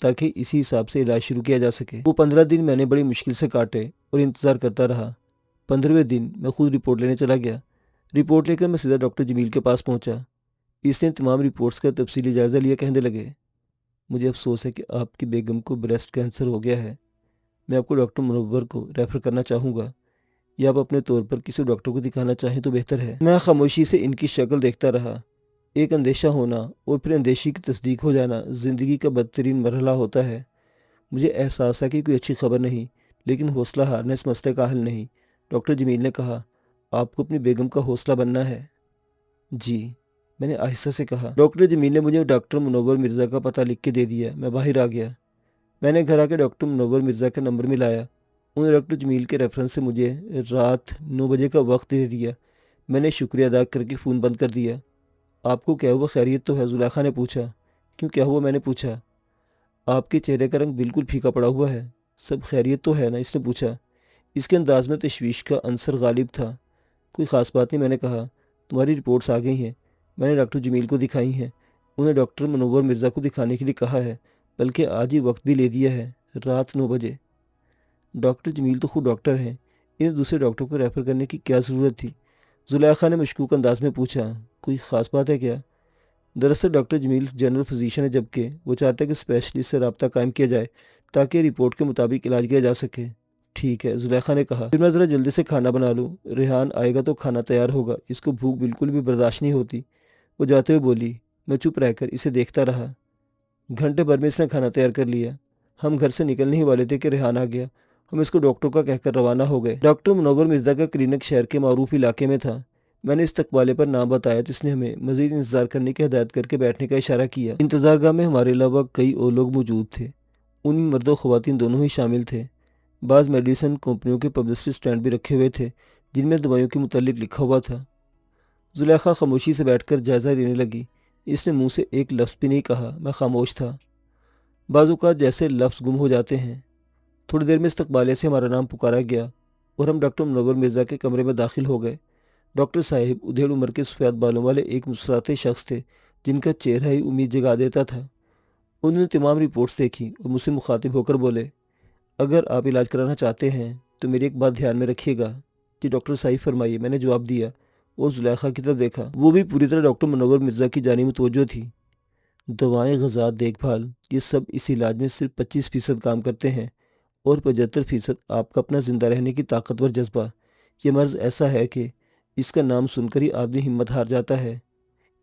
تاکہ اسی حساب سے علاج شروع کیا جا سکے۔ وہ 15 دن میں نے بڑی مشکل سے کاٹے اور انتظار کرتا رہا۔ 15ویں دن میں خود رپورٹ لینے چلا گیا۔ رپورٹ لے کر میں سیدھا ڈاکٹر جمیل کے پاس پہنچا۔ اس نے تمام رپورٹس کا تفصیلی جائزہ لیا۔ کہنے لگے، مجھے افسوس ہے کہ آپ کی بیگم کو بریسٹ کینسر ہو گیا ہے۔ میں آپ کو ڈاکٹر منور کو ریفر کرنا چاہوں گا، یا آپ اپنے طور پر کسی ڈاکٹر کو دکھانا چاہیں تو بہتر ہے۔ میں خاموشی سے ان کی شکل دیکھتا رہا۔ ایک اندیشہ ہونا اور پھر اندیشی کی تصدیق ہو جانا زندگی کا بدترین مرحلہ ہوتا ہے۔ مجھے احساس ہے کہ کوئی اچھی خبر نہیں، لیکن حوصلہ ہارنا اس مسئلے کا حل نہیں۔ ڈاکٹر جمیل نے کہا، آپ کو اپنی بیگم کا حوصلہ بننا ہے۔ جی، میں نے آہستہ سے کہا۔ ڈاکٹر جمیل نے مجھے ڈاکٹر منور مرزا کا پتہ لکھ کے دے دیا۔ میں باہر آ گیا۔ میں نے گھر آ کے ڈاکٹر منور مرزا کا نمبر ملایا۔ انہوں نے ڈاکٹر جمیل کے ریفرنس سے مجھے رات 9 بجے کا وقت دے دیا۔ میں نے شکریہ ادا کر کے فون بند کر دیا۔ آپ کو کیا ہوا، خیریت تو ہے؟ زلیخا نے پوچھا۔ کیوں، کیا ہوا؟ میں نے پوچھا۔ آپ کے چہرے کا رنگ بالکل پھیکا پڑا ہوا ہے۔ سب خیریت تو ہے نا؟ اس نے پوچھا۔ اس کے انداز میں تشویش کا عنصر غالب تھا۔ کوئی خاص بات نہیں، میں نے کہا۔ تمہاری رپورٹس آ گئی ہیں، میں نے ڈاکٹر جمیل کو دکھائی ہیں۔ انہیں ڈاکٹر منور مرزا کو دکھانے کے لیے کہا ہے، بلکہ آج ہی وقت بھی لے دیا ہے، رات 9 بجے۔ ڈاکٹر جمیل تو خود ڈاکٹر ہیں، انہیں دوسرے ڈاکٹر کو ریفر کرنے کی کیا ضرورت تھی؟ زلیخا نے مشکوک انداز میں پوچھا۔ کوئی خاص بات ہے کیا؟ دراصل ڈاکٹر جمیل جنرل فزیشین ہے، جبکہ وہ چاہتا ہے کہ اسپیشلسٹ سے رابطہ قائم کیا جائے تاکہ رپورٹ کے مطابق علاج کیا جا سکے۔ ٹھیک ہے، زلیخا نے کہا۔ پھر میں ذرا جلدی سے کھانا بنا لوں، ریحان آئے گا تو کھانا تیار ہوگا، اس کو بھوک بالکل بھی برداشت نہیں ہوتی۔ وہ جاتے ہوئے بولی۔ میں چپ رہ کر اسے دیکھتا رہا۔ گھنٹے بھر میں اس نے کھانا تیار کر لیا۔ ہم گھر سے نکلنے ہی والے تھے کہ ریحان آ گیا۔ ہم اس کو ڈاکٹر کا کہہ کر روانہ ہو گئے۔ ڈاکٹر منور مرزا کا کلینک شہر کے معروف علاقے میں تھا۔ میں نے استقبالے پر نام بتایا تو اس نے ہمیں مزید انتظار کرنے کی ہدایت کر کے بیٹھنے کا اشارہ کیا۔ انتظار گاہ میں ہمارے علاوہ کئی اور لوگ موجود تھے، ان میں مرد و خواتین دونوں ہی شامل تھے۔ بعض میڈیسن کمپنیوں کے پبلسٹی سٹینڈ بھی رکھے ہوئے تھے جن میں دوائیوں کے متعلق لکھا ہوا تھا۔ زلیخا خاموشی سے بیٹھ کر جائزہ لینے لگی۔ اس نے منہ سے ایک لفظ بھی نہیں کہا۔ میں خاموش تھا۔ بعض اوقات جیسے لفظ گم ہو جاتے ہیں۔ تھوڑی دیر میں استقبالیہ سے ہمارا نام پکارا گیا اور ہم ڈاکٹر منور مرزا کے کمرے میں داخل ہو گئے۔ ڈاکٹر صاحب ادھیڑ عمر کے سفید بالوں والے ایک مسکراتے شخص تھے جن کا چہرہ ہی امید جگا دیتا تھا۔ انہوں نے تمام رپورٹس دیکھی اور مجھ سے مخاطب ہو کر بولے، اگر آپ علاج کرانا چاہتے ہیں تو میری ایک بات دھیان میں رکھیے گا۔ جی ڈاکٹر صاحب فرمائیے، میں نے جواب دیا اور زلیخا کی طرف دیکھا۔ وہ بھی پوری طرح ڈاکٹر منور مرزا کی جانب متوجہ تھی۔ دوائیں، غذا، دیکھ بھال، یہ سب اس علاج میں صرف 25% کام کرتے ہیں اور 75% آپ کا اپنا زندہ رہنے کی طاقتور جذبہ۔ یہ مرض ایسا ہے کہ اس کا نام سن کر ہی آدمی ہمت ہار جاتا ہے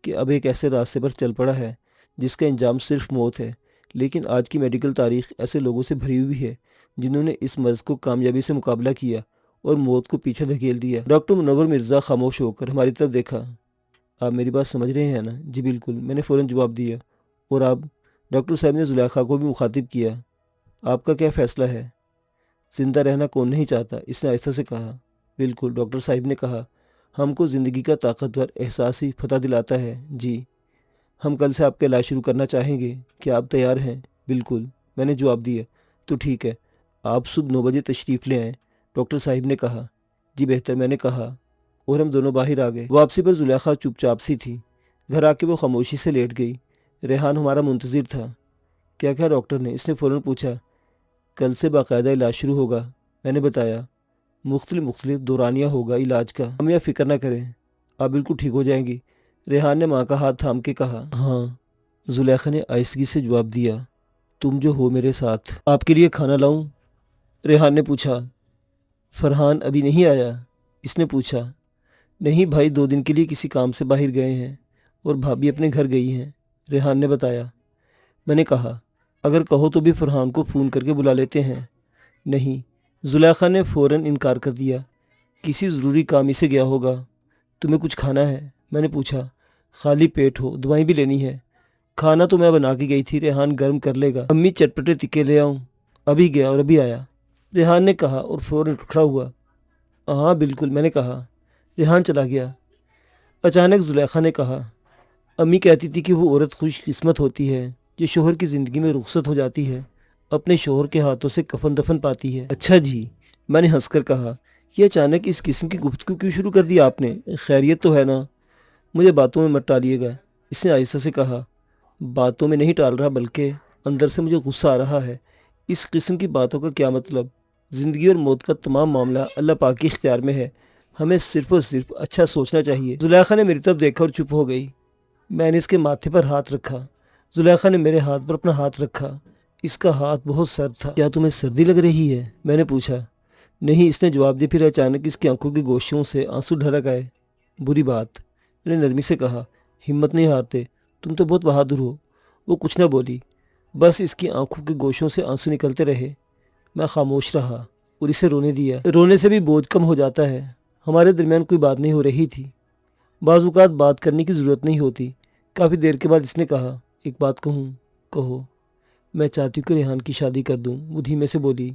کہ اب ایک ایسے راستے پر چل پڑا ہے جس کا انجام صرف موت ہے۔ لیکن آج کی میڈیکل تاریخ ایسے لوگوں سے بھری ہوئی ہے جنہوں نے اس مرض کو کامیابی سے مقابلہ کیا اور موت کو پیچھے دھکیل دیا۔ ڈاکٹر منور مرزا خاموش ہو کر ہماری طرف دیکھا۔ آپ میری بات سمجھ رہے ہیں نا؟ جی بالکل، میں نے فوراً جواب دیا۔ اور آپ؟ ڈاکٹر صاحب نے زلیخا کو بھی مخاطب کیا۔ آپ کا کیا فیصلہ ہے؟ زندہ رہنا کون نہیں چاہتا، اس نے آہستہ سے کہا۔ بالکل، ڈاکٹر صاحب نے کہا۔ ہم کو زندگی کا طاقتور احساس ہی فتح دلاتا ہے۔ جی، ہم کل سے آپ کا علاج شروع کرنا چاہیں گے، کیا آپ تیار ہیں؟ بالکل، میں نے جواب دیا۔ تو ٹھیک ہے، آپ صبح 9 بجے تشریف لے آئیں، ڈاکٹر صاحب نے کہا۔ جی بہتر، میں نے کہا، اور ہم دونوں باہر آ گئے۔ واپسی پر زلیخا چپ چاپ سی تھی۔ گھر آ کے وہ خاموشی سے لیٹ گئی۔ ریحان ہمارا منتظر تھا۔ کیا کہا ڈاکٹر نے؟ اس نے فوراً پوچھا۔ کل سے باقاعدہ علاج شروع ہوگا، میں نے بتایا۔ مختلف دورانیہ ہوگا علاج کا، ہم یہ فکر نہ کریں، آپ بالکل ٹھیک ہو جائیں گی۔ ریحان نے ماں کا ہاتھ تھام کے کہا۔ ہاں، زلیخا نے آہستگی سے جواب دیا۔ تم جو ہو میرے ساتھ۔ آپ کے لیے کھانا لاؤں؟ ریحان نے پوچھا۔ فرحان ابھی نہیں آیا؟ اس نے پوچھا۔ نہیں بھائی، 2 دن کے لیے کسی کام سے باہر گئے ہیں اور بھابھی اپنے گھر گئی ہیں، ریحان نے بتایا۔ میں نے کہا، اگر کہو تو بھی فرحان کو فون کر کے بلا لیتے ہیں۔ نہیں، زلیخا نے فوراً انکار کر دیا۔ کسی ضروری کام ہی سے گیا ہوگا۔ تمہیں کچھ کھانا ہے؟ میں نے پوچھا۔ خالی پیٹ ہو، دوائیں بھی لینی ہے؟ کھانا تو میں بنا کے گئی تھی، ریحان گرم کر لے گا۔ امی چٹپٹے تکے لے آؤں؟ ابھی گیا اور ابھی آیا، ریحان نے کہا اور فوراً کھڑا ہوا۔ ہاں بالکل، میں نے کہا۔ ریحان چلا گیا۔ اچانک زلیخا نے کہا، امی کہتی تھی کہ وہ عورت خوش قسمت ہوتی ہے جو شوہر کی زندگی میں رخصت ہو جاتی ہے، اپنے شوہر کے ہاتھوں سے کفن دفن پاتی ہے۔ اچھا جی، میں نے ہنس کر کہا۔ یہ اچانک اس قسم کی گفتگو کیوں شروع کر دی آپ نے؟ خیریت تو ہے نا؟ مجھے باتوں میں مت ٹالیے گا، اس نے آہستہ سے کہا۔ باتوں میں نہیں ٹال رہا، بلکہ اندر سے مجھے غصہ آ رہا ہے۔ اس قسم کی باتوں کا کیا مطلب؟ زندگی اور موت کا تمام معاملہ اللہ پاک کے اختیار میں ہے، ہمیں صرف اور صرف اچھا سوچنا چاہیے۔ زلیخا نے میری طرف دیکھا اور چپ ہو گئی۔ میں نے اس کے ماتھے پر ہاتھ رکھا۔ زلیخا نے میرے ہاتھ پر اپنا ہاتھ رکھا۔ اس کا ہاتھ بہت سرد تھا۔ کیا تمہیں سردی لگ رہی ہے؟ میں نے پوچھا۔ نہیں، اس نے جواب دیا، پھر اچانک اس کی آنکھوں کی گوشیوں سے آنسو ڈھلک آئے۔ بری بات، میں نے نرمی سے کہا۔ ہمت نہیں ہارتے، تم تو بہت بہادر ہو۔ وہ کچھ نہ بولی، بس اس کی آنکھوں کے گوشوں سے آنسو نکلتے رہے۔ میں خاموش رہا اور اسے رونے دیا۔ رونے سے بھی بوجھ کم ہو جاتا ہے۔ ہمارے درمیان کوئی بات نہیں ہو رہی تھی۔ بعض اوقات بات کرنے کی ضرورت نہیں ہوتی۔ کافی دیر کے بعد اس نے کہا، ایک بات کہوں؟ کہو۔ میں چاہتی ہوں کہ ریحان کی شادی کر دوں، وہ دھیمے سے بولی۔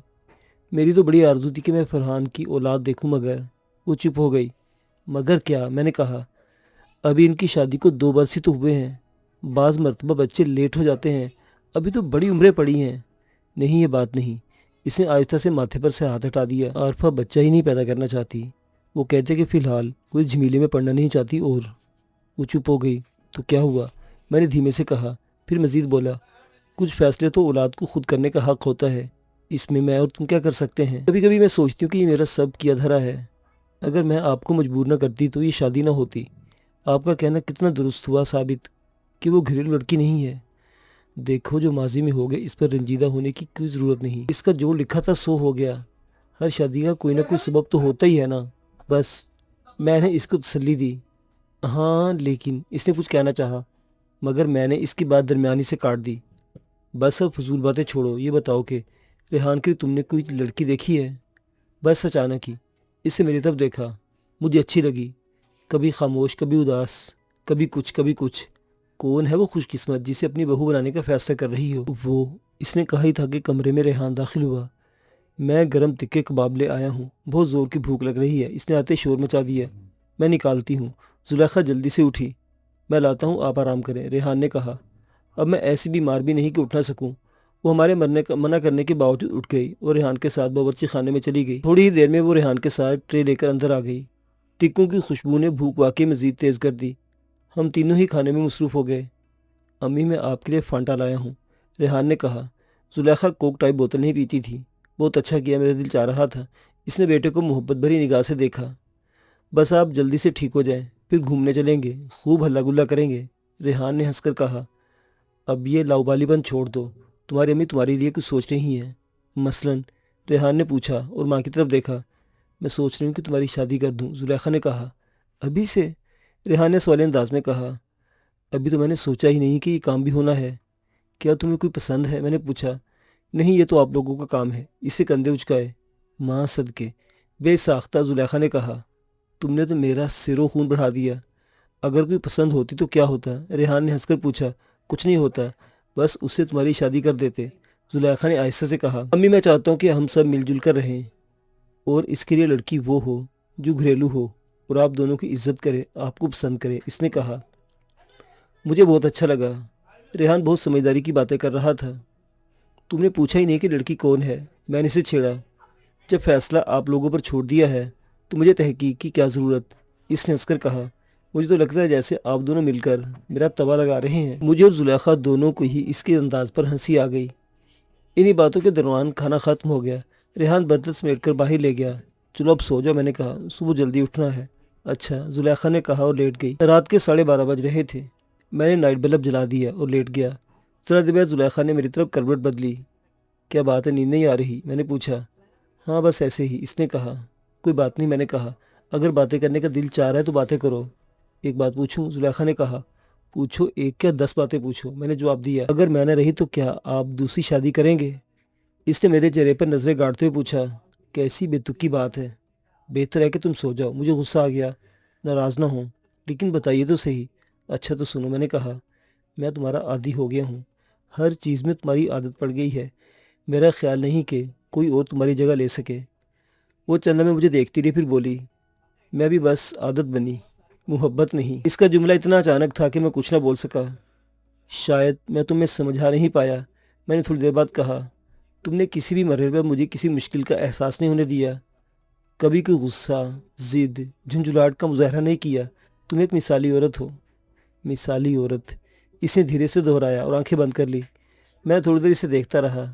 میری تو بڑی آرزو تھی کہ میں فرحان کی اولاد دیکھوں، مگر… وہ چپ ہو گئی۔ مگر کیا؟ میں نے کہا۔ ابھی ان کی شادی کو 2 برس ہی تو ہوئے ہیں۔ بعض مرتبہ بچے لیٹ ہو جاتے ہیں، ابھی تو بڑی عمریں پڑی ہیں۔ نہیں، یہ بات نہیں۔ اس نے آہستہ سے ماتھے پر سے ہاتھ ہٹا دیا۔ عارفہ بچہ ہی نہیں پیدا کرنا چاہتی۔ وہ کہتے کہ فی الحال وہ اس جھمیلے میں پڑنا نہیں چاہتی اور… وہ چپ ہو گئی۔ تو کیا ہوا؟ میں نے دھیمے سے کہا۔ پھر مزید بولا، کچھ فیصلے تو اولاد کو خود کرنے کا حق ہوتا ہے، اس میں اور تم کیا کر سکتے ہیں؟ کبھی کبھی میں سوچتی ہوں کہ یہ میرا سب کیا دھرا ہے۔ اگر میں آپ کو مجبور نہ کرتی تو یہ شادی نہ ہوتی۔ آپ کا کہنا کتنا درست ہوا ثابت کہ وہ گھریلو لڑکی نہیں ہے۔ دیکھو، جو ماضی میں ہو گیا اس پر رنجیدہ ہونے کی کوئی ضرورت نہیں۔ اس کا جو لکھا تھا سو ہو گیا۔ ہر شادی کا کوئی نہ کوئی سبب تو ہوتا ہی ہے نا۔ بس میں نے اس کو تسلی دی۔ ہاں لیکن… اس نے کچھ کہنا چاہا، مگر میں نے اس کی بات درمیانی سے کاٹ دی۔ بس اب فضول باتیں چھوڑو، یہ بتاؤ کہ ریحان کے لیے تم نے کوئی لڑکی دیکھی ہے؟ بس اچانک ہی اس سے میری طرف دیکھا۔ مجھے اچھی لگی، کبھی خاموش، کبھی اداس، کبھی کچھ۔ کون ہے وہ خوش قسمت جسے اپنی بہو بنانے کا فیصلہ کر رہی ہو؟ وہ… اس نے کہا ہی تھا کہ کمرے میں ریحان داخل ہوا۔ میں گرم تکے کباب لے آیا ہوں، بہت زور کی بھوک لگ رہی ہے۔ اس نے آتے شور مچا دیا۔ میں نکالتی ہوں۔ زلیخا جلدی سے اٹھی۔ میں لاتا ہوں، آپ آرام کریں، ریحان نے کہا۔ اب میں ایسی بیمار بھی نہیں کہ اٹھ نہ سکوں۔ وہ ہمارے منع کرنے کے باوجود اٹھ گئی اور ریحان کے ساتھ باورچی خانے میں چلی گئی۔ تھوڑی ہی دیر میں وہ ریحان کے ساتھ ٹرے لے کر اندر آ گئی۔ ٹکوں کی خوشبو نے بھوک واقعی مزید تیز کر دی۔ ہم تینوں ہی کھانے میں مصروف ہو گئے۔ امی، میں آپ کے لیے فانٹا لایا ہوں، ریحان نے کہا۔ زلیخا کوک ٹائپ بوتل نہیں پیتی تھی۔ بہت اچھا کیا، میرا دل چاہ رہا تھا۔ اس نے بیٹے کو محبت بھری نگاہ سے دیکھا۔ بس آپ جلدی سے ٹھیک ہو جائیں، پھر گھومنے چلیں گے، خوب ہلا گلا کریں گے، ریحان نے ہنس کر کہا۔ اب یہ لاؤبالی بند چھوڑ دو، تمہاری امی تمہارے لیے کچھ سوچ رہی ہیں۔ مثلاً؟ ریحان نے پوچھا اور ماں کی طرف دیکھا۔ میں سوچ رہی ہوں کہ تمہاری شادی کر دوں، زلیخا نے کہا۔ ابھی سے؟ ریحان نے سوالی انداز میں کہا۔ ابھی تو میں نے سوچا ہی نہیں کہ یہ کام بھی ہونا ہے۔ کیا تمہیں کوئی پسند ہے؟ میں نے پوچھا۔ نہیں، یہ تو آپ لوگوں کا کام ہے، اسے کندھے اچکائے۔ ماں صدقے، بے ساختہ، زلیخا نے کہا۔ تم نے تو میرا سر و خون بڑھا دیا۔ اگر کوئی پسند ہوتی تو کیا ہوتا؟ ریحان نے ہنس کر پوچھا۔ کچھ نہیں ہوتا، بس اس سے تمہاری شادی کر دیتے، زلیخا نے آہستہ سے کہا۔ امی، میں چاہتا ہوں کہ ہم سب مل جل کر رہیں، اور اس کے لیے لڑکی وہ ہو جو گھریلو ہو اور آپ دونوں کی عزت کرے، آپ کو پسند کرے، اس نے کہا۔ مجھے بہت اچھا لگا۔ ریحان بہت سمجھداری کی باتیں کر رہا تھا۔ تم نے پوچھا ہی نہیں کہ لڑکی کون ہے، میں نے اسے چھیڑا۔ جب فیصلہ آپ لوگوں پر چھوڑ دیا ہے تو مجھے تحقیق کی کیا ضرورت، اس نے ہنس کر کہا۔ مجھے تو لگتا ہے جیسے آپ دونوں مل کر میرا توا لگا رہے ہیں۔ مجھے اور زلیخا دونوں کو ہی اس کے انداز پر ہنسی آ گئی۔ انہی باتوں کے دوران کھانا ختم ہو گیا۔ ریحان برتن سمیٹ کر باہر لے گیا۔ چلو اب سو جاؤ، میں نے کہا، صبح جلدی اٹھنا ہے۔ اچھا، زلیخا نے کہا اور لیٹ گئی۔ رات کے 12:30 بج رہے تھے۔ میں نے نائٹ بلب جلا دیا اور لیٹ گیا۔ ذرا دیر بعد زلیخا نے میری طرف کروٹ بدلی۔ کیا بات ہے، نیند نہیں آ رہی؟ میں نے پوچھا۔ ہاں بس ایسے ہی، اس نے کہا۔ کوئی بات نہیں، میں نے کہا، اگر باتیں کرنے کا دل چاہ رہا ہے تو باتیں کرو۔ ایک بات پوچھوں؟ زلیخا نے کہا۔ پوچھو، ایک کیا 10 باتیں پوچھو، میں نے جواب دیا۔ اگر میں نہ رہی تو کیا آپ دوسری شادی کریں گے؟ اس نے میرے چہرے پر نظریں گاڑتے ہوئے پوچھا۔ کیسی بے تکی بات ہے، بہتر ہے کہ تم سو جاؤ۔ مجھے غصہ آ گیا۔ ناراض نہ ہوں، لیکن بتائیے تو صحیح۔ اچھا تو سنو، میں نے کہا، میں تمہارا عادی ہو گیا ہوں، ہر چیز میں تمہاری عادت پڑ گئی ہے، میرا خیال نہیں کہ کوئی اور تمہاری جگہ لے سکے۔ وہ چند لمحے مجھے دیکھتی رہی، پھر بولی، میں بھی بس عادت بنی، محبت نہیں۔ اس کا جملہ اتنا اچانک تھا کہ میں کچھ نہ بول سکا۔ شاید میں تمہیں سمجھا نہیں پایا، میں نے تھوڑی دیر بعد کہا۔ تم نے کسی بھی مرحلے پر مجھے کسی مشکل کا احساس نہیں ہونے دیا، کبھی کوئی غصہ، ضد، جھنجھلاہٹ کا مظاہرہ نہیں کیا۔ تم ایک مثالی عورت ہو۔ مثالی عورت، اس نے دھیرے سے دہرایا اور آنکھیں بند کر لی۔ میں تھوڑی دیر اسے دیکھتا رہا،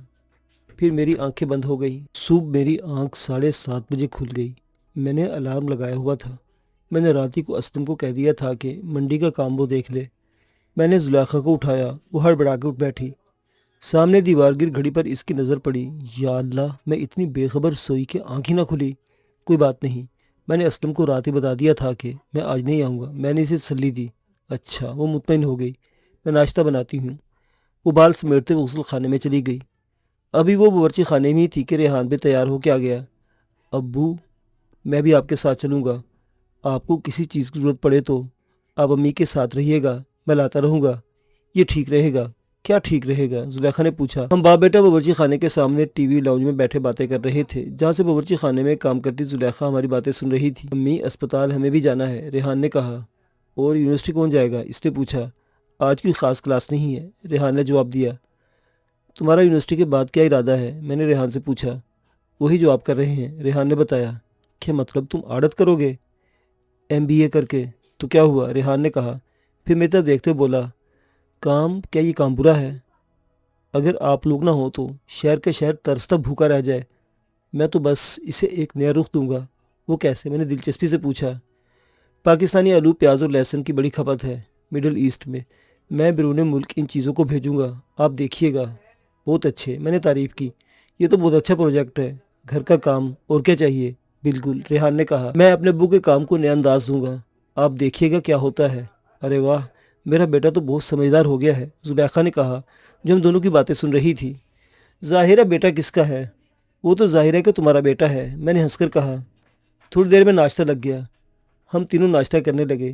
پھر میری آنکھیں بند ہو گئی۔ صبح میری آنکھ 7:30 بجے کھل گئی۔ میں نے الارم لگایا ہوا تھا۔ میں نے راتی کو اسلم کو کہہ دیا تھا کہ منڈی کا کام وہ دیکھ لے۔ میں نے زلیخا کو اٹھایا، وہ ہڑبڑا کے اٹھ بیٹھی۔ سامنے دیوار گر گھڑی پر اس کی نظر پڑی۔ یا اللہ، میں اتنی بے خبر سوئی کہ آنکھ ہی نہ کھلی۔ کوئی بات نہیں، میں نے اسلم کو رات ہی بتا دیا تھا کہ میں آج نہیں آؤں گا۔ میں نے اسے تسلی دی۔ اچھا، وہ مطمئن ہو گئی۔ میں ناشتہ بناتی ہوں۔ وہ بال سمیٹتے ہوئے غسل خانے میں چلی گئی۔ ابھی وہ باورچی خانے میں ہی تھی کہ ریحان بھی تیار ہو کے آ گیا۔ ابو، میں بھی آپ کے ساتھ چلوں گا۔ آپ کو کسی چیز کی ضرورت پڑے تو آپ امی کے ساتھ رہیے گا، میں لاتا رہوں گا۔ یہ ٹھیک رہے گا؟ کیا ٹھیک رہے گا؟ زلیخا نے پوچھا۔ ہم باپ بیٹا باورچی خانے کے سامنے ٹی وی لاؤنج میں بیٹھے باتیں کر رہے تھے، جہاں سے باورچی خانے میں کام کرتی زلیخا ہماری باتیں سن رہی تھی۔ امی، اسپتال ہمیں بھی جانا ہے، ریحان نے کہا۔ اور یونیورسٹی کون جائے گا؟ اس نے پوچھا۔ آج کوئی خاص کلاس نہیں ہے، ریحان نے جواب دیا۔ تمہارا یونیورسٹی کے بعد کیا ارادہ ہے؟ میں نے ریحان سے پوچھا۔ وہی جو آپ کر رہے ہیں، ریحان نے بتایا۔ کیا مطلب، تم آڑت کرو گے؟ MBA کر کے؟ تو کیا ہوا؟ ریحان نے کہا۔ پھر میری طرف دیکھتے ہوئے بولا، کام کیا یہ کام برا ہے؟ اگر آپ لوگ نہ ہو تو شہر کے شہر ترستا بھوکا رہ جائے۔ میں تو بس اسے ایک نیا رخ دوں گا۔ وہ کیسے؟ میں نے دلچسپی سے پوچھا۔ پاکستانی آلو، پیاز اور لہسن کی بڑی کھپت ہے مڈل ایسٹ میں۔ میں بیرون ملک ان چیزوں کو بھیجوں گا، آپ دیکھیے گا۔ بہت اچھے، میں نے تعریف کی۔ یہ تو بہت اچھا پروجیکٹ ہے، گھر کا کام، اور کیا چاہیے؟ بالکل، ریحان نے کہا۔ میں اپنے ابو کے کام کو نیا انداز دوں گا، آپ دیکھیے گا کیا ہوتا ہے۔ ارے واہ، میرا بیٹا تو بہت سمجھدار ہو گیا ہے، زلیخا نے کہا، جو ہم دونوں کی باتیں سن رہی تھی۔ ظاہرہ بیٹا کس کا ہے؟ وہ تو ظاہر ہے کہ تمہارا بیٹا ہے، میں نے ہنس کر کہا۔ تھوڑی دیر میں ناشتہ لگ گیا۔ ہم تینوں ناشتہ کرنے لگے۔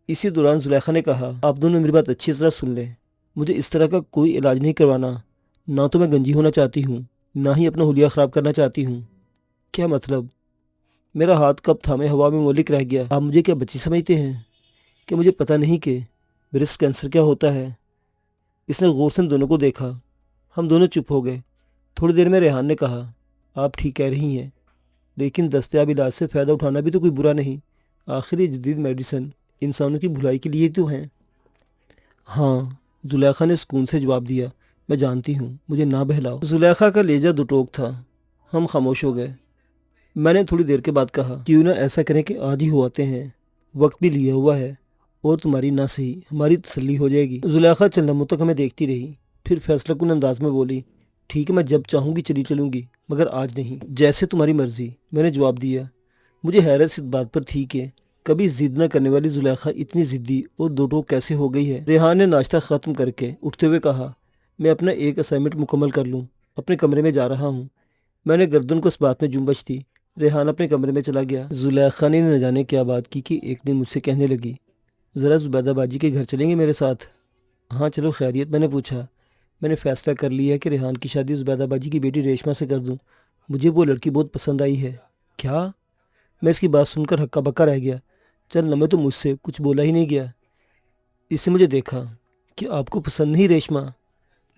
اسی دوران زلیخا نے کہا، آپ دونوں میری بات اچھی طرح سن لیں، مجھے اس طرح کا کوئی علاج نہیں کروانا۔ نہ تو میں گنجی ہونا چاہتی ہوں، نہ ہی اپنا حلیہ خراب کرنا چاہتی ہوں۔ کیا مطلب؟ میرا ہاتھ کب تھا میں ہوا میں مولک رہ گیا۔ آپ مجھے کیا بچی سمجھتے ہیں کہ مجھے پتہ نہیں کہ بریسٹ کینسر کیا ہوتا ہے؟ اس نے غور سے ہم دونوں کو دیکھا۔ ہم دونوں چپ ہو گئے۔ تھوڑی دیر میں ریحان نے کہا، آپ ٹھیک کہہ رہی ہیں، لیکن دستیاب علاج سے فائدہ اٹھانا بھی تو کوئی برا نہیں۔ آخر یہ جدید میڈیسن انسانوں کی بھلائی کے لیے تو ہیں۔ ہاں، زلیخا نے سکون سے جواب دیا، میں جانتی ہوں، مجھے نہ بہلاؤ۔ زلیخا کا لہجہ دو ٹوک تھا۔ ہم خاموش ہو گئے۔ میں نے تھوڑی دیر کے بعد کہا، کیوں نہ ایسا کریں کہ آج ہی ہو آتے ہیں، وقت بھی لیا ہوا ہے، اور تمہاری نہ صحیح ہماری تسلی ہو جائے گی۔ زلیخا چند لمحوں تک ہمیں دیکھتی رہی، پھر فیصلہ کن انداز میں بولی، ٹھیک ہے، میں جب چاہوں گی چلی چلوں گی، مگر آج نہیں۔ جیسے تمہاری مرضی، میں نے جواب دیا۔ مجھے حیرت اس بات پر تھی کہ کبھی ضد نہ کرنے والی زلیخا اتنی ضدی اور دو ٹوک کیسے ہو گئی ہے۔ ریحان نے ناشتہ ختم کر کے اٹھتے ہوئے کہا، میں اپنا ایک اسائنمنٹ مکمل کر لوں، اپنے کمرے میں جا رہا ہوں۔ میں نے گردن کو اس بات میں جنبش دی۔ ریحان اپنے کمرے میں چلا گیا۔ زلیخا نے نہ جانے کیا بات کی کہ ایک دن مجھ سے کہنے لگی، ذرا زبیدہ باجی کے گھر چلیں گے میرے ساتھ؟ ہاں چلو، خیریت؟ میں نے پوچھا۔ میں نے فیصلہ کر لیا ہے کہ ریحان کی شادی زبیدہ باجی کی بیٹی ریشما سے کر دوں، مجھے وہ لڑکی بہت پسند آئی ہے۔ کیا؟ میں اس کی بات سن کر ہکا بکا رہ گیا۔ چند لمحے تو مجھ سے کچھ بولا ہی نہیں گیا۔ اس نے مجھے دیکھا، کہ آپ کو پسند نہیں ریشما؟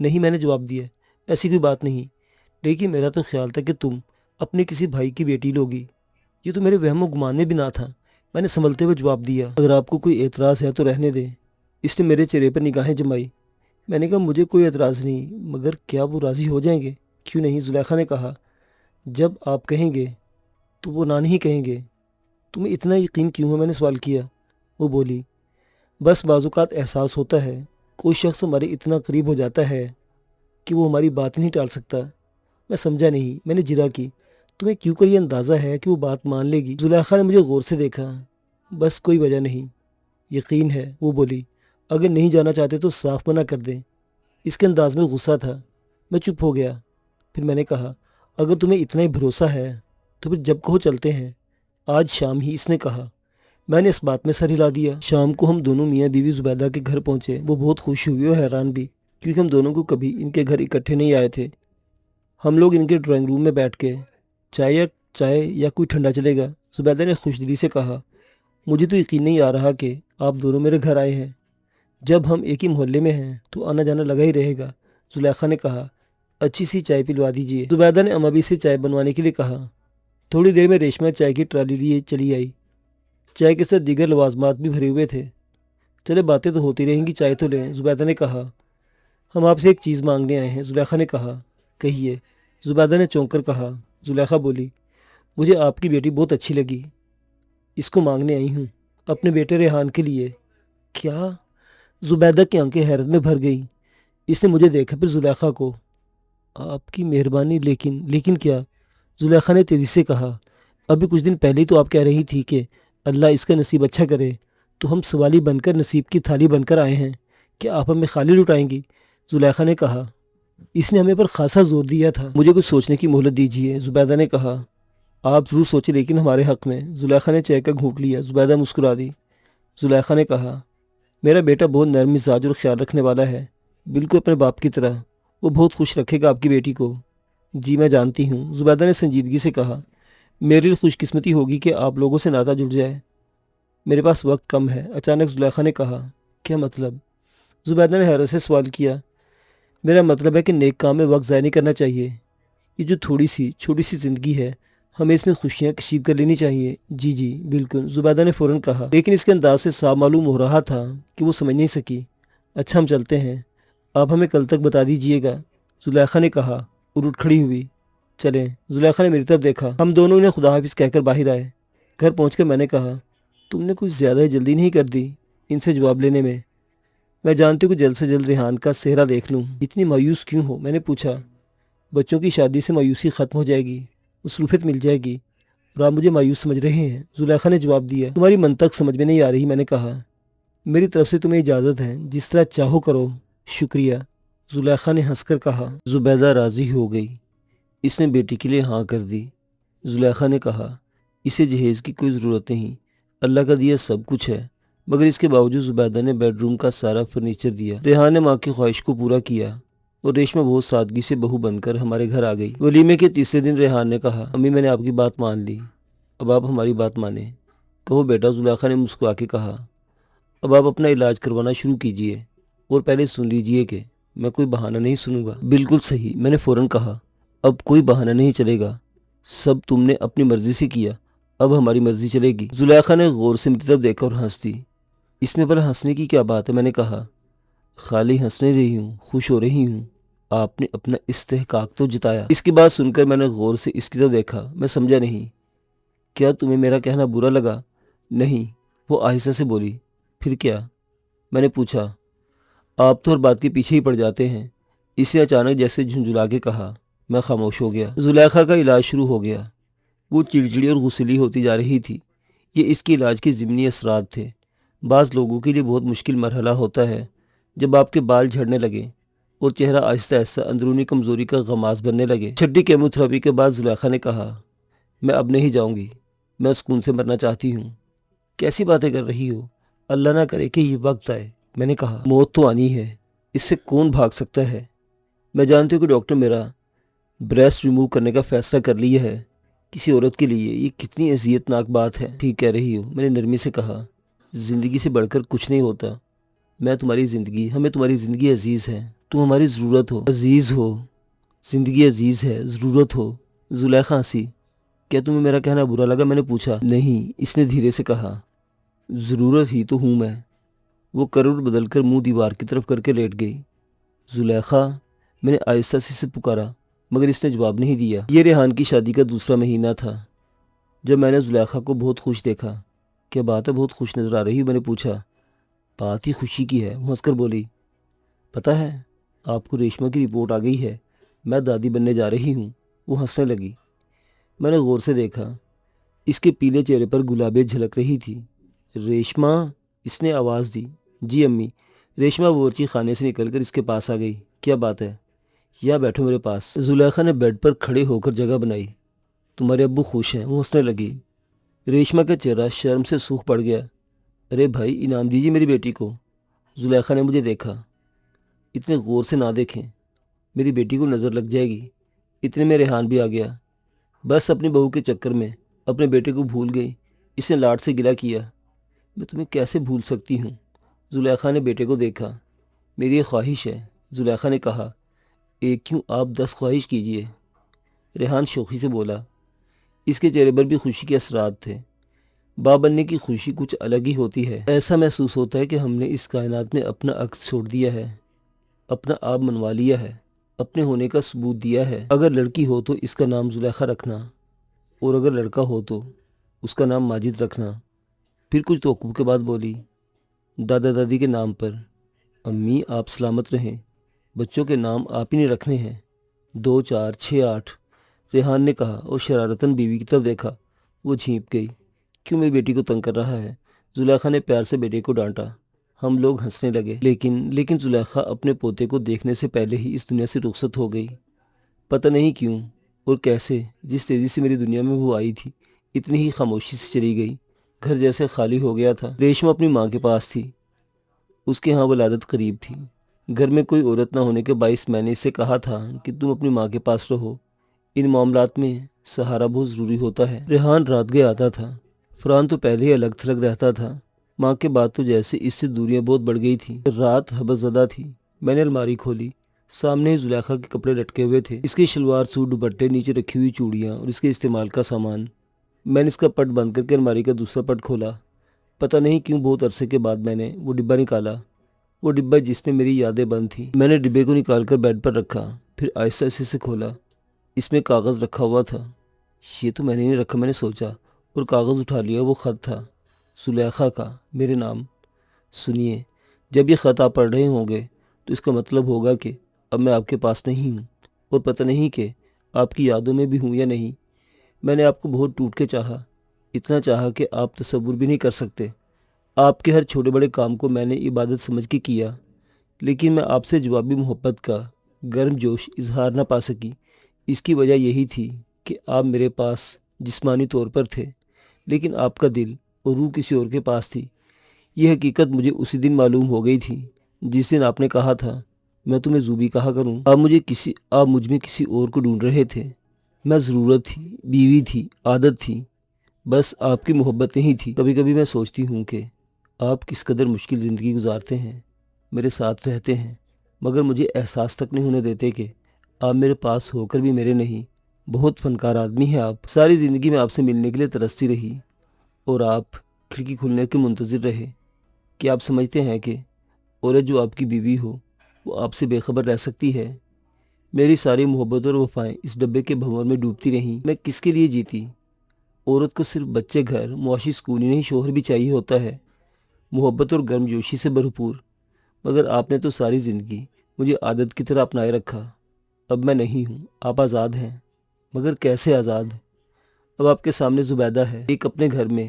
نہیں، میں نے جواب دیا، ایسی کوئی بات نہیں، لیکن میرا تو خیال تھا کہ تم اپنے کسی بھائی کی بیٹی لوگی، یہ تو میرے وہم و گمان میں بھی نہ تھا۔ میں نے سنبھلتے ہوئے جواب دیا، اگر آپ کو کوئی اعتراض ہے تو رہنے دیں۔ اس نے میرے چہرے پر نگاہیں جمائی۔ میں نے کہا، مجھے کوئی اعتراض نہیں، مگر کیا وہ راضی ہو جائیں گے؟ کیوں نہیں؟ زلیخا نے کہا، جب آپ کہیں گے تو وہ نہ نہیں کہیں گے۔ تمہیں اتنا یقین کیوں ہے؟ میں نے سوال کیا۔ وہ بولی، بس بعض اوقات احساس ہوتا ہے کوئی شخص ہمارے اتنا قریب ہو جاتا ہے کہ وہ ہماری بات نہیں ٹال سکتا۔ میں سمجھا نہیں۔ میں نے جرا کی، تمہیں کیوں کر یہ اندازہ ہے کہ وہ بات مان لے گی؟ زلیخا نے مجھے غور سے دیکھا۔ بس کوئی وجہ نہیں، یقین ہے، وہ بولی۔ اگر نہیں جانا چاہتے تو صاف منع کر دیں۔ اس کے انداز میں غصہ تھا۔ میں چپ ہو گیا۔ پھر میں نے کہا، اگر تمہیں اتنا ہی بھروسہ ہے تو پھر جب کہو چلتے ہیں، آج شام ہی۔ اس نے کہا۔ میں نے اس بات میں سر ہلا دیا۔ شام کو ہم دونوں میاں بیوی زبیدہ کے گھر پہنچے۔ وہ بہت خوش ہوئی اور حیران بھی، کیونکہ ہم دونوں کو کبھی ان کے گھر اکٹھے نہیں آئے تھے۔ ہم لوگ ان کے ڈرائنگ روم میں بیٹھ کے چائے یا کوئی ٹھنڈا چلے گا؟ زبیدہ نے خوش دلی سے کہا، مجھے تو یقین نہیں آ رہا کہ آپ دونوں میرے گھر آئے ہیں۔ جب ہم ایک ہی محلے میں ہیں تو آنا جانا لگا ہی رہے گا، زلیخا نے کہا۔ اچھی سی چائے پلوا دیجیے، زبیدہ نے امابی سے چائے بنوانے کے لیے کہا۔ تھوڑی دیر میں ریشما چائے کی ٹرالی لیے چلی آئی۔ چائے کے ساتھ دیگر لوازمات بھی بھرے ہوئے تھے۔ چلے باتیں تو ہوتی رہیں گی، چائے تو لیں، زبیدہ نے کہا۔ ہم آپ سے ایک چیز مانگنے آئے ہیں، زلیخا نے کہا۔ کہیے، زبیدہ نے چونک کر کہا۔ زلیخا بولی، مجھے آپ کی بیٹی بہت اچھی لگی، اس کو مانگنے آئی ہوں، اپنے بیٹے ریحان کے لیے۔ کیا؟ زبیدہ کی آنکھیں حیرت میں بھر گئیں۔ اس نے مجھے دیکھا، پھر زلیخا کو۔ آپ کی مہربانی، لیکن کیا؟ زلیخا نے تیزی سے کہا۔ ابھی کچھ دن پہلے تو آپ کہہ رہی تھی کہ اللہ اس کا نصیب اچھا کرے، تو ہم سوالی بن کر نصیب کی تھالی بن کر آئے ہیں، کیا آپ ہمیں خالی لٹائیں گی؟ زلیخا نے کہا۔ اس نے ہمیں پر خاصا زور دیا تھا۔ مجھے کچھ سوچنے کی مہلت دیجیے، زبیدہ نے کہا۔ آپ ضرور سوچیں، لیکن ہمارے حق میں۔ زلیخا نے چائے کا گھونٹ لیا۔ زبیدہ مسکرا دی۔ زلیخا نے کہا، میرا بیٹا بہت نرم مزاج اور خیال رکھنے والا ہے، بالکل اپنے باپ کی طرح۔ وہ بہت خوش رکھے گا آپ کی بیٹی کو۔ جی میں جانتی ہوں، زبیدہ نے سنجیدگی سے کہا۔ میرے لیے خوش قسمتی ہوگی کہ آپ لوگوں سے ناطہ جڑ جائے۔ میرے پاس وقت کم ہے، اچانک زلیخا نے کہا۔ کیا مطلب؟ زبیدہ نے حیرت سے سوال کیا۔ میرا مطلب ہے کہ نیک کام میں وقت ضائع نہیں کرنا چاہیے۔ یہ جو چھوٹی سی زندگی ہے، ہمیں اس میں خوشیاں کشید کر لینی چاہیے۔ جی جی بالکل، زبیدہ نے فوراً کہا، لیکن اس کے انداز سے صاف معلوم ہو رہا تھا کہ وہ سمجھ نہیں سکی۔ اچھا ہم چلتے ہیں، آپ ہمیں کل تک بتا دیجیے گا، زلیخا نے کہا اور اٹھ کھڑی ہوئی۔ چلیں، زلیخا نے میری طرف دیکھا۔ ہم دونوں انہیں خدا حافظ کہہ کر باہر آئے۔ گھر پہنچ کر میں نے کہا، تم نے کچھ زیادہ ہی جلدی نہیں کر دی ان سے جواب لینے میں؟ میں جانتی ہوں کہ جلد سے جلد ریحان کا چہرہ دیکھ لوں۔ اتنی مایوس کیوں ہو؟ میں نے پوچھا۔ بچوں کی شادی سے مایوسی ختم ہو جائے گی، مصروفیت مل جائے گی، اور آپ مجھے مایوس سمجھ رہے ہیں؟ زلیخا نے جواب دیا۔ تمہاری منطق سمجھ میں نہیں آ رہی، میں نے کہا۔ میری طرف سے تمہیں اجازت ہے، جس طرح چاہو کرو۔ شکریہ، زلیخا نے ہنس کر کہا۔ زبیدہ راضی ہو گئی، اس نے بیٹی کے لیے ہاں کر دی۔ زلیخا نے کہا، اسے جہیز کی کوئی ضرورت نہیں، اللہ کا دیا سب کچھ ہے۔ مگر اس کے باوجود زبیدہ نے بیڈ روم کا سارا فرنیچر دیا۔ ریحان نے ماں کی خواہش کو پورا کیا اور ریشمہ بہت سادگی سے بہو بن کر ہمارے گھر آ گئی۔ ولیمے کے تیسرے دن ریحان نے کہا، امی میں نے آپ کی بات مان لی، اب آپ ہماری بات مانیں۔ کہو بیٹا، زلیخا نے مسکرا کے کہا۔ اب آپ اپنا علاج کروانا شروع کیجئے، اور پہلے سن لیجئے کہ میں کوئی بہانہ نہیں سنوں گا۔ بالکل صحیح، میں نے فوراً کہا، اب کوئی بہانہ نہیں چلے گا، سب تم نے اپنی مرضی سے کیا، اب ہماری مرضی چلے گی۔ زلیخا نے غور سے میری طرف دیکھا اور ہنس دی۔ اس میں بھلا ہنسنے کی کیا بات ہے؟ میں نے کہا۔ خالی ہنس نہیں رہی ہوں، خوش ہو رہی ہوں، آپ نے اپنا استحقاق تو جتایا۔ اس کی بات سن کر میں نے غور سے اس کی طرف دیکھا۔ میں سمجھا نہیں۔ کیا تمہیں میرا کہنا برا لگا؟ نہیں، وہ آہستہ سے بولی۔ پھر کیا؟ میں نے پوچھا۔ آپ تو ہر بات کے پیچھے ہی پڑ جاتے ہیں، اسے اچانک جیسے جھنجھلا کے کہا۔ میں خاموش ہو گیا۔ زلیخا کا علاج شروع ہو گیا۔ وہ چڑچڑی اور غصیلی ہوتی جا رہی تھی۔ یہ اس کے علاج کے ضمنی اثرات تھے۔ بعض لوگوں کے لیے بہت مشکل مرحلہ ہوتا ہے جب آپ کے بال جھڑنے لگے اور چہرہ آہستہ آہستہ اندرونی کمزوری کا غماز بننے لگے۔ چھٹی کیموتھراپی کے بعد زلیخا نے کہا، میں اب نہیں جاؤں گی، میں سکون سے مرنا چاہتی ہوں۔ کیسی باتیں کر رہی ہو؟ اللہ نہ کرے کہ یہ وقت آئے۔ میں نے کہا، موت تو آنی ہے، اس سے کون بھاگ سکتا ہے؟ میں جانتی ہوں کہ ڈاکٹر میرا بریسٹ ریموو کرنے کا فیصلہ کر لیا ہے۔ کسی عورت کے لیے یہ کتنی اذیت ناک بات ہے۔ ٹھیک کہہ رہی ہو، میں نے نرمی سے کہا۔ زندگی سے بڑھ کر کچھ نہیں ہوتا۔ میں تمہاری زندگی، ہمیں تمہاری زندگی عزیز ہے، تم ہماری ضرورت ہو، عزیز ہو، زندگی عزیز ہے، ضرورت ہو۔ زلیخا ہنسی۔ کیا تمہیں میرا کہنا برا لگا؟ میں نے پوچھا۔ نہیں، اس نے دھیرے سے کہا، ضرورت ہی تو ہوں میں۔ وہ کروٹ بدل کر منہ دیوار کی طرف کر کے لیٹ گئی۔ زلیخا، میں نے آہستہ سے اسے پکارا، مگر اس نے جواب نہیں دیا۔ یہ ریحان کی شادی کا دوسرا مہینہ تھا جب میں نے زلیخا کو بہت خوش دیکھا۔ کیا بات ہے، بہت خوش نظر آ رہی ہوں؟ میں نے پوچھا۔ بات ہی خوشی کی ہے، وہ ہنس کر بولی۔ پتہ ہے، آپ کو ریشمہ کی رپورٹ آ گئی ہے، میں دادی بننے جا رہی ہوں۔ وہ ہنسنے لگی۔ میں نے غور سے دیکھا، اس کے پیلے چہرے پر گلابیں جھلک رہی تھی۔ ریشمہ، اس نے آواز دی۔ جی امی۔ ریشمہ باورچی خانے سے نکل کر اس کے پاس آ گئی۔ کیا بات ہے؟ یا بیٹھو میرے پاس۔ زلیخا نے بیڈ پر کھڑے ہو کر جگہ بنائی۔ تمہارے ابو خوش ہیں؟ وہ ہنسنے لگی۔ ریشمہ کا چہرہ شرم سے سوکھ پڑ گیا۔ ارے بھائی، انعام دیجیے میری بیٹی کو۔ زلیخا نے مجھے دیکھا۔ اتنے غور سے نہ دیکھیں، میری بیٹی کو نظر لگ جائے گی۔ اتنے میں ریحان بھی آ گیا۔ بس اپنی بہو کے چکر میں اپنے بیٹے کو بھول گئی، اس نے لاڈ سے گلہ کیا۔ میں تمہیں کیسے بھول سکتی ہوں؟ زلیخا نے بیٹے کو دیکھا۔ میری یہ خواہش ہے، زلیخا نے کہا۔ ایک کیوں، آپ 10 خواہش کیجئے، ریحان شوخی سے بولا۔ اس کے چہرے پر بھی خوشی کے اثرات تھے۔ باپ بننے کی خوشی کچھ الگ ہی ہوتی ہے۔ ایسا محسوس ہوتا ہے کہ ہم نے اس کائنات میں اپنا عکس چھوڑ دیا ہے، اپنا آپ منوا لیا ہے، اپنے ہونے کا ثبوت دیا ہے۔ اگر لڑکی ہو تو اس کا نام زلیخا رکھنا، اور اگر لڑکا ہو تو اس کا نام ماجد رکھنا۔ پھر کچھ توقف کے بعد بولی، دادا دادی کے نام پر۔ امی آپ سلامت رہیں، بچوں کے نام آپ ہی نے رکھنے ہیں، 2 4 6 8۔ ریحان نے کہا اور شرارتاً بیوی کی طرف دیکھا۔ وہ جھینپ گئی۔ کیوں میری بیٹی کو تنگ کر رہا ہے؟ زلیخا نے پیار سے بیٹے کو ڈانٹا۔ ہم لوگ ہنسنے لگے، لیکن زلیخا اپنے پوتے کو دیکھنے سے پہلے ہی اس دنیا سے رخصت ہو گئی۔ پتہ نہیں کیوں اور کیسے، جس تیزی سے میری دنیا میں وہ آئی تھی اتنی ہی خاموشی سے چلی گئی۔ گھر جیسے خالی ہو گیا تھا۔ ریشما اپنی ماں کے پاس تھی، اس کے ہاں ولادت قریب تھی۔ گھر میں کوئی عورت نہ ہونے کے باعث میں نے اس سے کہا تھا کہ تم اپنی ماں کے پاس رہو، ان معاملات میں سہارا بہت ضروری ہوتا ہے۔ ریحان رات گئے آتا تھا، فرحان تو پہلے ہی الگ تھلگ رہتا تھا۔ ماں کے بعد تو جیسے اس سے دوریاں بہت بڑھ گئی تھی۔ رات حبس زدہ تھی۔ میں نے الماری کھولی، سامنے ہی زلیخا کے کپڑے لٹکے ہوئے تھے، اس کے شلوار سوٹ دوپٹے، نیچے رکھی ہوئی چوڑیاں اور اس کے استعمال کا سامان۔ میں نے اس کا پٹ بند کر کے الماری کا دوسرا پٹ کھولا۔ پتہ نہیں کیوں بہت عرصے کے بعد میں نے وہ ڈبہ نکالا، وہ ڈبہ جس میں میری یادیں بند تھیں۔ میں نے ڈبے کو نکال کر بیڈ پر رکھا، پھر آہستہ سے کھولا۔ اس میں کاغذ رکھا ہوا تھا۔ یہ تو میں نے نہیں رکھا، میں نے سوچا، اور کاغذ اٹھا لیا۔ وہ خط تھا، زلیخا کا، میرے نام۔ سنیے، جب یہ خط آپ پڑھ رہے ہوں گے تو اس کا مطلب ہوگا کہ اب میں آپ کے پاس نہیں ہوں، اور پتہ نہیں کہ آپ کی یادوں میں بھی ہوں یا نہیں۔ میں نے آپ کو بہت ٹوٹ کے چاہا، اتنا چاہا کہ آپ تصور بھی نہیں کر سکتے۔ آپ کے ہر چھوٹے بڑے کام کو میں نے عبادت سمجھ کے کیا، لیکن میں آپ سے جوابی محبت کا گرم جوش اظہار نہ پا سکی۔ اس کی وجہ یہی تھی کہ آپ میرے پاس جسمانی طور پر تھے، لیکن آپ کا دل اور روح کسی اور کے پاس تھی۔ یہ حقیقت مجھے اسی دن معلوم ہو گئی تھی جس دن آپ نے کہا تھا میں تمہیں زوبی کہا کروں۔ آپ مجھ میں کسی اور کو ڈھونڈ رہے تھے۔ میں ضرورت تھی، بیوی تھی، عادت تھی، بس آپ کی محبت نہیں تھی۔ کبھی کبھی میں سوچتی ہوں کہ آپ کس قدر مشکل زندگی گزارتے ہیں، میرے ساتھ رہتے ہیں، مگر مجھے احساس تک نہیں ہونے دیتے کہ آپ میرے پاس ہو کر بھی میرے نہیں۔ بہت فنکار آدمی ہیں آپ۔ ساری زندگی میں آپ سے ملنے کے لیے ترستی رہی، اور آپ کھڑکی کھلنے کے منتظر رہے۔ کیا آپ سمجھتے ہیں کہ عورت جو آپ کی بیوی ہو وہ آپ سے بے خبر رہ سکتی ہے؟ میری ساری محبت اور وفائیں اس ڈبے کے بھنور میں ڈوبتی رہیں۔ میں کس کے لیے جیتی؟ عورت کو صرف بچے، گھر، معاشی سکون ہی نہیں، شوہر بھی چاہیے ہوتا ہے، محبت اور گرم جوشی سے بھرپور۔ مگر آپ نے تو ساری زندگی مجھے عادت کی طرح اپنائے رکھا۔ اب میں نہیں ہوں، آپ آزاد ہیں، مگر کیسے آزاد؟ اب آپ کے سامنے زبیدہ ہے، ایک اپنے گھر میں،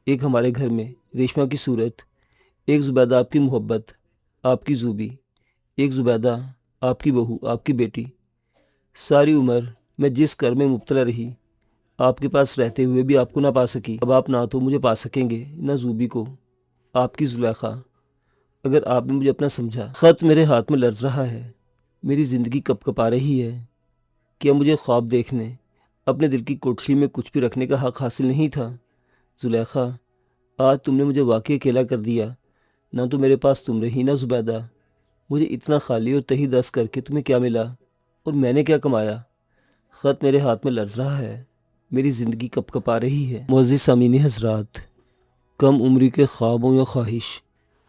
ایک ہمارے گھر میں، ریشما کی صورت، ایک زبیدہ آپ کی محبت، آپ کی زوبی، ایک زبیدہ آپ کی بہو، آپ کی بیٹی۔ ساری عمر میں جس کر میں مبتلا رہی، آپ کے پاس رہتے ہوئے بھی آپ کو نہ پا سکی، اب آپ نہ تو مجھے پا سکیں گے، نہ زوبی کو، آپ کی زلیخا، اگر آپ نے مجھے اپنا سمجھا۔ خط میرے ہاتھ میں لرز رہا ہے، میری زندگی کپ کپا رہی ہے۔ کیا مجھے خواب دیکھنے، اپنے دل کی کوٹھلی میں کچھ بھی رکھنے کا حق حاصل نہیں تھا؟ زلیخا، آج تم نے مجھے واقعی اکیلا کر دیا، نہ تو میرے پاس تم رہی، نہ زبیدہ۔ مجھے اتنا خالی اور تہی دست کر کے تمہیں کیا ملا، اور میں نے کیا کمایا؟ خط میرے ہاتھ میں لرز رہا ہے، میری زندگی کپ کپا رہی ہے۔ معزز سامعین حضرات، کم عمری کے خوابوں یا خواہش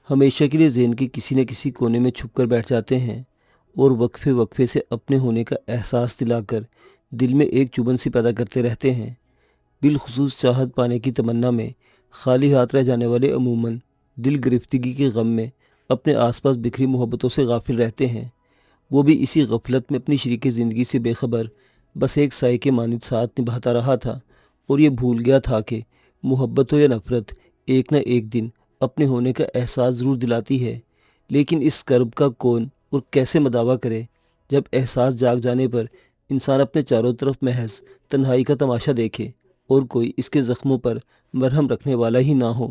ہمیشہ کے لیے ذہن کے کسی نہ کسی کونے میں چھپ کر بیٹھ جاتے ہیں، اور وقفے وقفے سے اپنے ہونے کا احساس دلا کر دل میں ایک چبھن سی پیدا کرتے رہتے ہیں۔ بالخصوص چاہت پانے کی تمنا میں خالی ہاتھ رہ جانے والے عموماً دل گرفتگی کے غم میں اپنے آس پاس بکھری محبتوں سے غافل رہتے ہیں۔ وہ بھی اسی غفلت میں اپنی شریک زندگی سے بے خبر، بس ایک سائے کے مانند ساتھ نبھاتا رہا تھا، اور یہ بھول گیا تھا کہ محبت ہو یا نفرت ایک نہ ایک دن اپنے ہونے کا احساس ضرور دلاتی ہے۔ لیکن اس کرب کا کون اور کیسے مداوع کرے جب احساس جاگ جانے پر انسان اپنے چاروں طرف محض تنہائی کا تماشا دیکھے اور کوئی اس کے زخموں پر مرہم رکھنے والا ہی نہ ہو۔